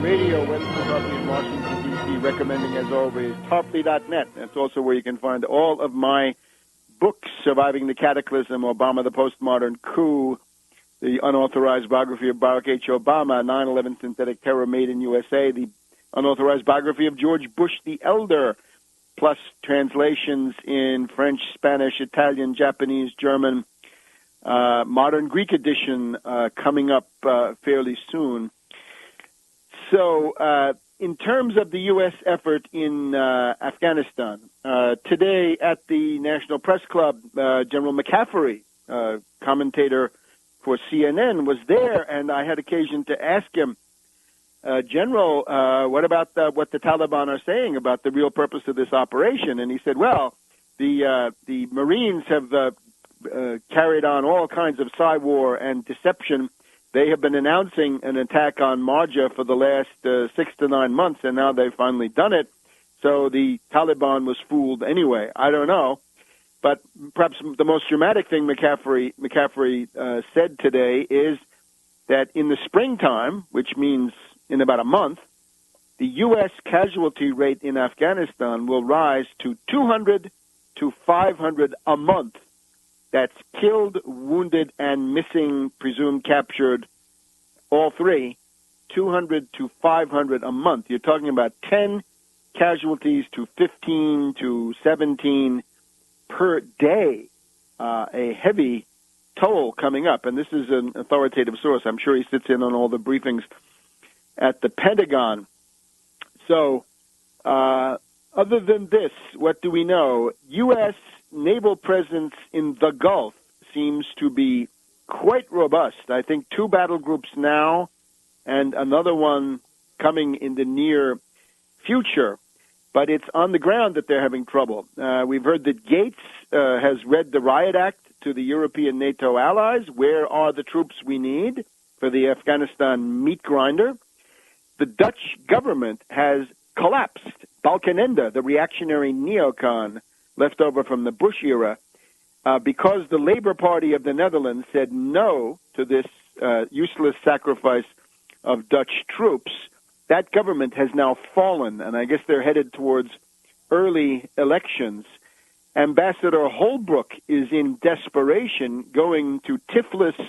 Radio, Webster Tarpley in Washington, D.C., recommending, as always, Tarpley.net. That's also where you can find all of my books, Surviving the Cataclysm, Obama the Postmodern Coup, the unauthorized biography of Barack H. Obama, 9/11 Synthetic Terror Made in USA, the unauthorized biography of George Bush the Elder, plus translations in French, Spanish, Italian, Japanese, German, modern Greek edition coming up fairly soon. So in terms of the U.S. effort in Afghanistan, today at the National Press Club, General McCaffrey, commentator for CNN, was there, and I had occasion to ask him, General, what about what the Taliban are saying about the real purpose of this operation? And he said, well, the Marines have carried on all kinds of psy-war and deception. They have been announcing an attack on Marja for the last 6 to 9 months, and now they've finally done it. So the Taliban was fooled anyway. I don't know. But perhaps the most dramatic thing McCaffrey said today is that in the springtime, which means in about a month, the U.S. casualty rate in Afghanistan will rise to 200 to 500 a month. That's killed, wounded, and missing, presumed captured, all three, 200 to 500 a month. You're talking about 10 casualties to 15 to 17 per day, a heavy toll coming up. And this is an authoritative source. I'm sure he sits in on all the briefings at the Pentagon. So other than this, what do we know? U.S. naval presence in the Gulf seems to be quite robust. I think 2 battle groups now and another one coming in the near future. But it's on the ground that they're having trouble. We've heard that Gates has read the Riot Act to the European NATO allies. Where are the troops we need for the Afghanistan meat grinder? The Dutch government has collapsed. Balkenende, the reactionary neocon left over from the Bush era, because the Labour Party of the Netherlands said no to this useless sacrifice of Dutch troops. That government has now fallen, and I guess they're headed towards early elections. Ambassador Holbrooke is in desperation going to Tiflis,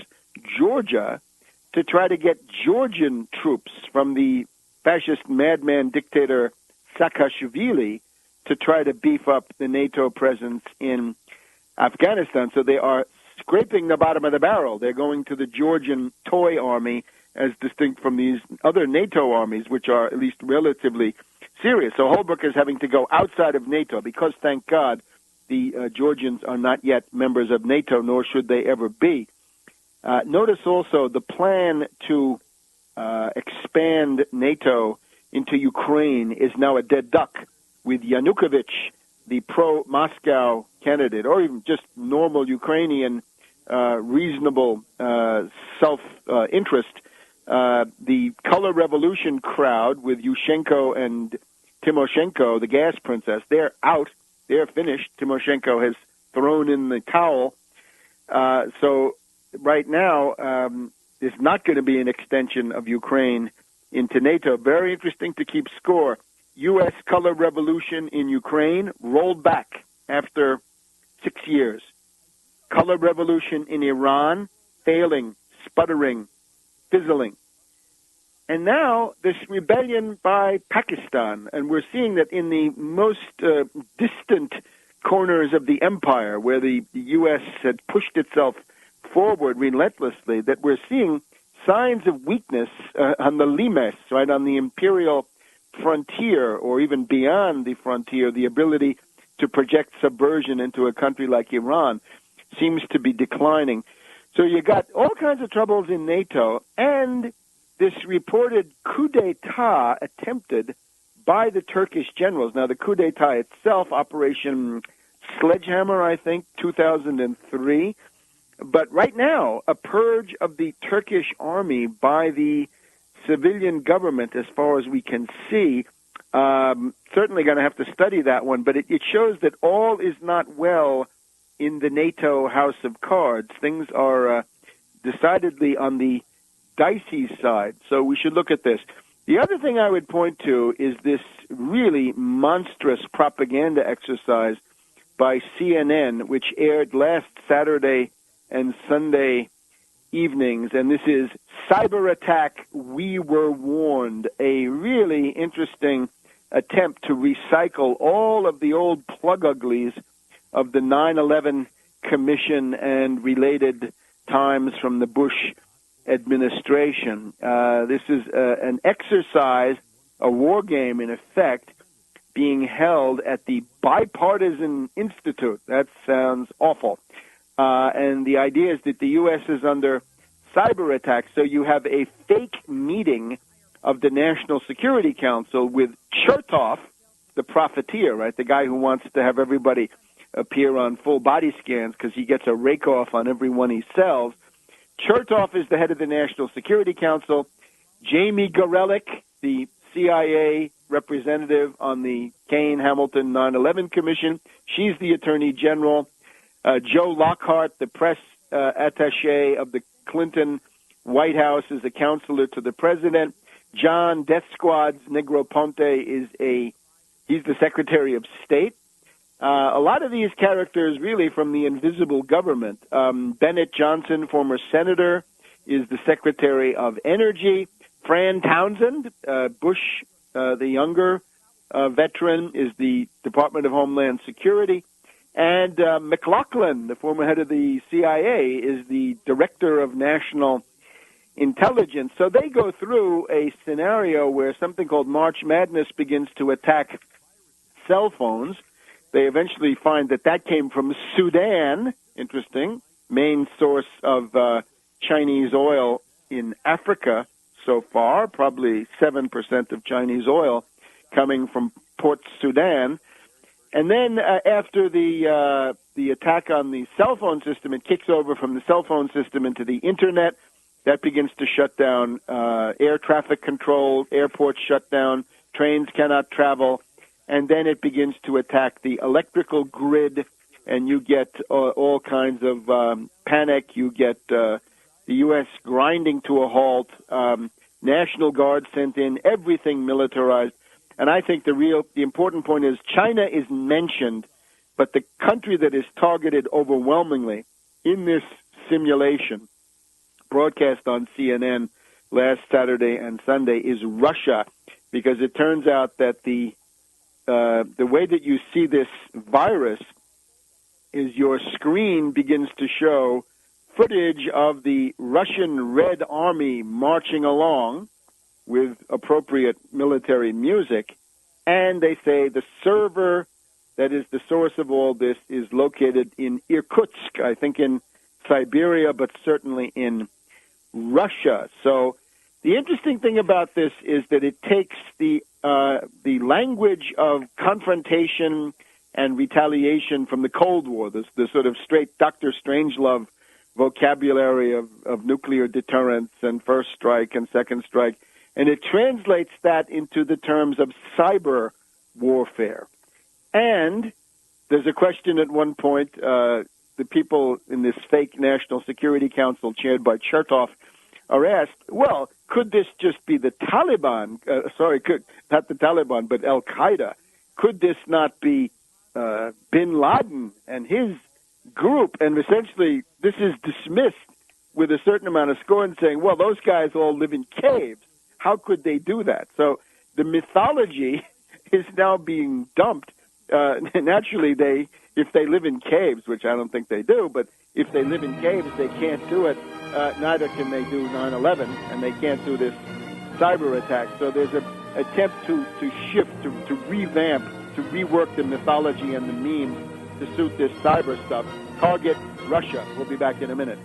Georgia, to try to get Georgian troops from the fascist madman dictator Saakashvili to try to beef up the NATO presence in Afghanistan. So they are scraping the bottom of the barrel. They're going to the Georgian toy army as distinct from these other NATO armies, which are at least relatively serious. So Holbrooke is having to go outside of NATO because, thank God, the Georgians are not yet members of NATO, nor should they ever be. Notice also the plan to expand NATO into Ukraine is now a dead duck, with Yanukovych, the pro-Moscow candidate, or even just normal Ukrainian reasonable self-interest. The color revolution crowd with Yushchenko and Timoshenko, the gas princess, they're out. They're finished. Timoshenko has thrown in the towel. So right now, there's not going to be an extension of Ukraine into NATO. Very interesting to keep score. U.S. color revolution in Ukraine rolled back after 6 years. Color revolution in Iran failing, sputtering, fizzling. And now this rebellion by Pakistan, and we're seeing that in the most distant corners of the empire, where the U.S. had pushed itself forward relentlessly, that we're seeing signs of weakness on the limes, right, on the imperial frontier, or even beyond the frontier. The ability to project subversion into a country like Iran seems to be declining. So you got all kinds of troubles in NATO, and this reported coup d'etat attempted by the Turkish generals. Now, the coup d'etat itself, Operation Sledgehammer, I think, 2003. But right now, a purge of the Turkish army by the civilian government, as far as we can see. Certainly going to have to study that one, but it shows that all is not well in the NATO house of cards. Things are decidedly on the dicey side, so we should look at this. The other thing I would point to is this really monstrous propaganda exercise by CNN, which aired last Saturday and Sunday evenings, and this is Cyber Attack, We Were Warned, a really interesting attempt to recycle all of the old plug uglies of the 9/11 Commission and related times from the Bush administration. This is an exercise, a war game in effect, being held at the Bipartisan Institute. That sounds awful. And the idea is that the U.S. is under cyber attack, so you have a fake meeting of the National Security Council with Chertoff, the profiteer, right, the guy who wants to have everybody appear on full body scans because he gets a rake-off on everyone he sells. Chertoff is the head of the National Security Council. Jamie Gorelick, the CIA representative on the Kane-Hamilton 9/11 Commission, she's the Attorney General. Joe Lockhart, the press attaché of the Clinton White House, is a counselor to the president. John Death Squad's Negroponte he's the Secretary of State. A lot of these characters really from the invisible government. Bennett Johnson, former senator, is the Secretary of Energy. Fran Townsend, Bush, the younger veteran, is the Department of Homeland Security. And McLaughlin, the former head of the CIA, is the Director of National Intelligence. So they go through a scenario where something called March Madness begins to attack cell phones. They eventually find that came from Sudan, interesting, main source of Chinese oil in Africa so far, probably 7% of Chinese oil coming from Port Sudan. And then after the attack on the cell phone system, it kicks over from the cell phone system into the Internet. That begins to shut down air traffic control, airports shut down, trains cannot travel. And then it begins to attack the electrical grid, and you get all kinds of panic. You get the U.S. grinding to a halt, National Guard sent in, everything militarized. And I think the important point is China is mentioned, but the country that is targeted overwhelmingly in this simulation, broadcast on CNN last Saturday and Sunday, is Russia, because it turns out that the way that you see this virus is your screen begins to show footage of the Russian Red Army marching along with appropriate military music, and they say the server that is the source of all this is located in Irkutsk, I think in Siberia, but certainly in Russia. So the interesting thing about this is that it takes the language of confrontation and retaliation from the Cold War, the sort of straight Dr. Strangelove vocabulary of nuclear deterrence and first strike and second strike, and it translates that into the terms of cyber warfare. And there's a question at one point, the people in this fake National Security Council chaired by Chertoff are asked, well, could this just be the Taliban? Not the Taliban, but Al-Qaeda. Could this not be bin Laden and his group? And essentially, this is dismissed with a certain amount of scorn, saying, well, those guys all live in caves. How could they do that? So the mythology is now being dumped. Naturally, if they live in caves, which I don't think they do, but if they live in caves, they can't do it. Neither can they do 9/11, and they can't do this cyber attack. So there's an attempt to shift, to revamp, to rework the mythology and the memes to suit this cyber stuff. Target Russia. We'll be back in a minute.